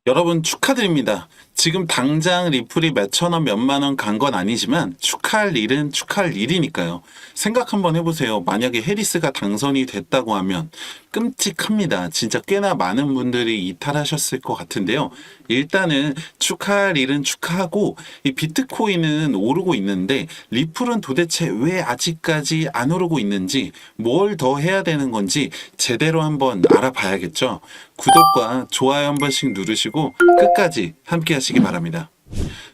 여러분 축하드립니다. 지금 당장 리플이 몇천 원, 몇만 원 간 건 아니지만 축하할 일은 축하할 일이니까요. 생각 한번 해보세요. 만약에 해리스가 당선이 됐다고 하면 끔찍합니다. 진짜 꽤나 많은 분들이 이탈하셨을 것 같은데요. 일단은 축하할 일은 축하하고 이 비트코인은 오르고 있는데 리플은 도대체 왜 아직까지 안 오르고 있는지 뭘 더 해야 되는 건지 제대로 한번 알아봐야겠죠. 구독과 좋아요 한 번씩 누르시고 끝까지 함께 하시기 바랍니다.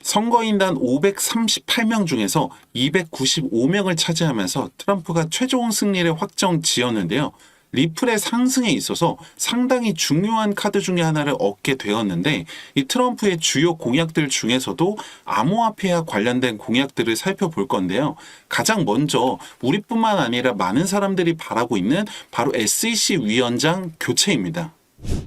선거인단 538명 중에서 295명을 차지하면서 트럼프가 최종 승리를 확정 지었는데요. 리플의 상승에 있어서 상당히 중요한 카드 중에 하나를 얻게 되었는데 이 트럼프의 주요 공약들 중에서도 암호화폐와 관련된 공약들을 살펴볼 건데요. 가장 먼저 우리뿐만 아니라 많은 사람들이 바라고 있는 바로 SEC 위원장 교체입니다.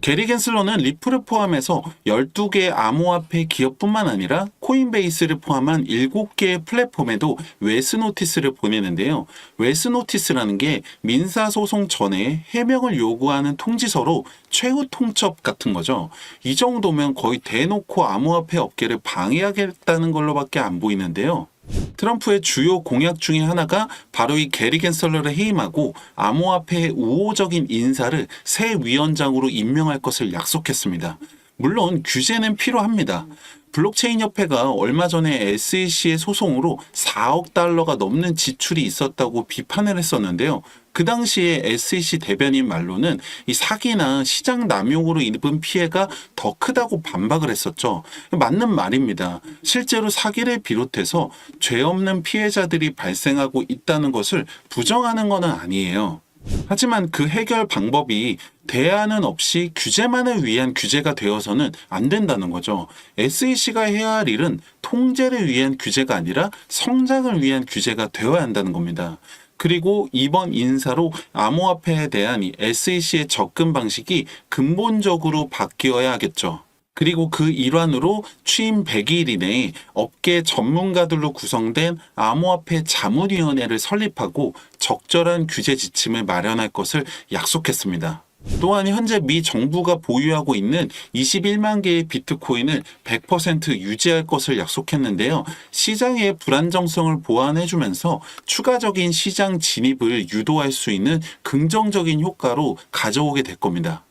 게리 겐슬러는 리플을 포함해서 12개의 암호화폐 기업뿐만 아니라 코인베이스를 포함한 7개의 플랫폼에도 웨스 노티스를 보내는데요. 웨스 노티스라는 게 민사소송 전에 해명을 요구하는 통지서로 최후 통첩 같은 거죠. 이 정도면 거의 대놓고 암호화폐 업계를 방해하겠다는 걸로밖에 안 보이는데요. 트럼프의 주요 공약 중에 하나가 바로 이 게리 겐슬러를 해임하고 암호화폐의 우호적인 인사를 새 위원장으로 임명할 것을 약속했습니다. 물론 규제는 필요합니다. 블록체인 협회가 얼마 전에 SEC의 소송으로 4억 달러가 넘는 지출이 있었다고 비판을 했었는데요. 그 당시에 SEC 대변인 말로는 이 사기나 시장 남용으로 입은 피해가 더 크다고 반박을 했었죠. 맞는 말입니다. 실제로 사기를 비롯해서 죄 없는 피해자들이 발생하고 있다는 것을 부정하는 것은 아니에요. 하지만 그 해결 방법이 대안은 없이 규제만을 위한 규제가 되어서는 안 된다는 거죠. SEC가 해야 할 일은 통제를 위한 규제가 아니라 성장을 위한 규제가 되어야 한다는 겁니다. 그리고 이번 인사로 암호화폐에 대한 이 SEC의 접근 방식이 근본적으로 바뀌어야 하겠죠. 그리고 그 일환으로 취임 100일 이내에 업계 전문가들로 구성된 암호화폐 자문위원회를 설립하고 적절한 규제 지침을 마련할 것을 약속했습니다. 또한 현재 미 정부가 보유하고 있는 21만 개의 비트코인을 100% 유지할 것을 약속했는데요. 시장의 불안정성을 보완해주면서 추가적인 시장 진입을 유도할 수 있는 긍정적인 효과로 가져오게 될 겁니다.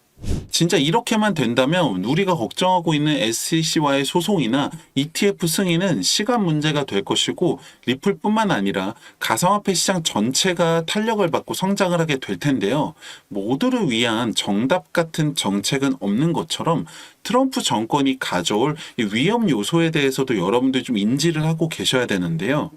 진짜 이렇게만 된다면 우리가 걱정하고 있는 SEC와의 소송이나 ETF 승인은 시간 문제가 될 것이고 리플뿐만 아니라 가상화폐 시장 전체가 탄력을 받고 성장을 하게 될 텐데요. 모두를 위한 정답 같은 정책은 없는 것처럼 트럼프 정권이 가져올 위험 요소에 대해서도 여러분들이 좀 인지를 하고 계셔야 되는데요.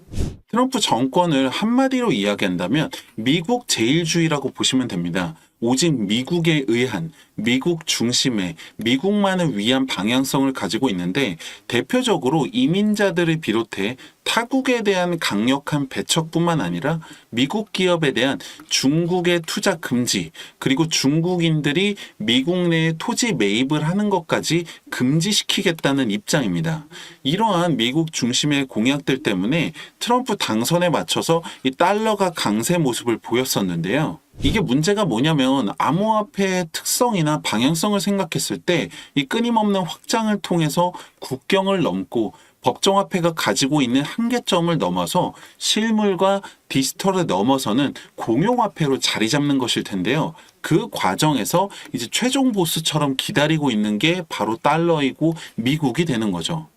트럼프 정권을 한마디로 이야기한다면 미국 제일주의라고 보시면 됩니다. 오직 미국에 의한, 미국 중심의, 미국만을 위한 방향성을 가지고 있는데 대표적으로 이민자들을 비롯해 타국에 대한 강력한 배척뿐만 아니라 미국 기업에 대한 중국의 투자 금지, 그리고 중국인들이 미국 내에 토지 매입을 하는 것까지 금지시키겠다는 입장입니다. 이러한 미국 중심의 공약들 때문에 트럼프 당선에 맞춰서 이 달러가 강세 모습을 보였었는데요. 이게 문제가 뭐냐면 암호화폐의 특성이나 방향성을 생각했을 때 이 끊임없는 확장을 통해서 국경을 넘고 법정화폐가 가지고 있는 한계점을 넘어서 실물과 디지털을 넘어서는 공용화폐로 자리 잡는 것일 텐데요. 그 과정에서 이제 최종 보스처럼 기다리고 있는 게 바로 달러이고 미국이 되는 거죠.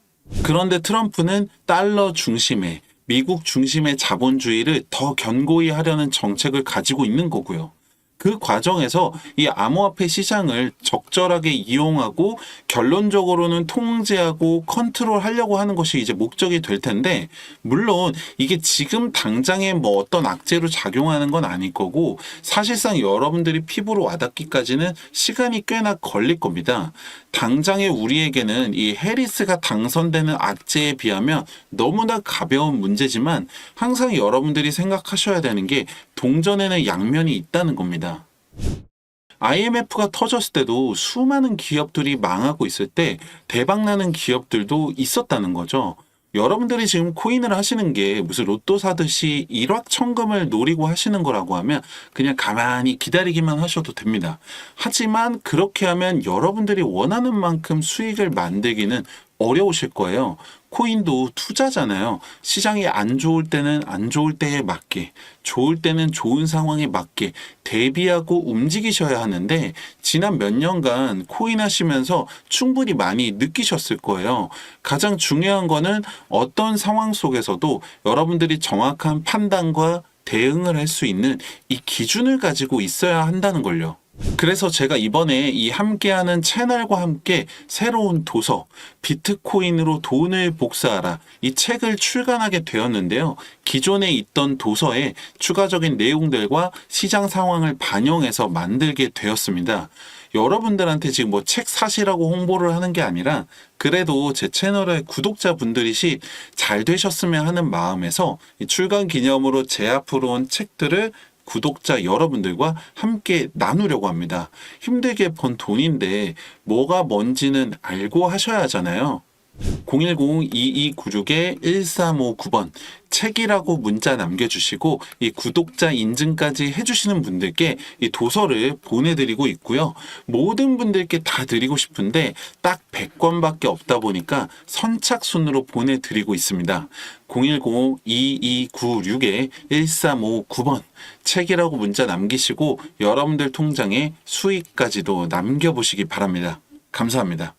그런데 트럼프는 달러 중심의 미국 중심의 자본주의를 더 견고히 하려는 정책을 가지고 있는 거고요. 그 과정에서 이 암호화폐 시장을 적절하게 이용하고 결론적으로는 통제하고 컨트롤하려고 하는 것이 이제 목적이 될 텐데, 물론 이게 지금 당장에 뭐 어떤 악재로 작용하는 건 아닐 거고 사실상 여러분들이 피부로 와닿기까지는 시간이 꽤나 걸릴 겁니다. 당장에 우리에게는 이 해리스가 당선되는 악재에 비하면 너무나 가벼운 문제지만 항상 여러분들이 생각하셔야 되는 게 동전에는 양면이 있다는 겁니다. IMF가 터졌을 때도 수많은 기업들이 망하고 있을 때 대박나는 기업들도 있었다는 거죠. 여러분들이 지금 코인을 하시는 게 무슨 로또 사듯이 일확천금을 노리고 하시는 거라고 하면 그냥 가만히 기다리기만 하셔도 됩니다. 하지만 그렇게 하면 여러분들이 원하는 만큼 수익을 만들기는 어려우실 거예요. 코인도 투자잖아요. 시장이 안 좋을 때는 안 좋을 때에 맞게, 좋을 때는 좋은 상황에 맞게 대비하고 움직이셔야 하는데, 지난 몇 년간 코인 하시면서 충분히 많이 느끼셨을 거예요. 가장 중요한 거는 어떤 상황 속에서도 여러분들이 정확한 판단과 대응을 할 수 있는 이 기준을 가지고 있어야 한다는 걸요. 그래서 제가 이번에 이 함께하는 채널과 함께 새로운 도서 비트코인으로 돈을 복사하라, 이 책을 출간하게 되었는데요. 기존에 있던 도서에 추가적인 내용들과 시장 상황을 반영해서 만들게 되었습니다. 여러분들한테 지금 뭐 책 사시라고 홍보를 하는 게 아니라 그래도 제 채널의 구독자분들이시 잘 되셨으면 하는 마음에서 이 출간 기념으로 제 앞으로 온 책들을 구독자 여러분들과 함께 나누려고 합니다. 힘들게 번 돈인데 뭐가 뭔지는 알고 하셔야 하잖아요. 010-2296-1359번 책이라고 문자 남겨주시고 이 구독자 인증까지 해주시는 분들께 이 도서를 보내드리고 있고요. 모든 분들께 다 드리고 싶은데 딱 100권밖에 없다 보니까 선착순으로 보내드리고 있습니다. 010-2296-1359번 책이라고 문자 남기시고 여러분들 통장에 수익까지도 남겨보시기 바랍니다. 감사합니다.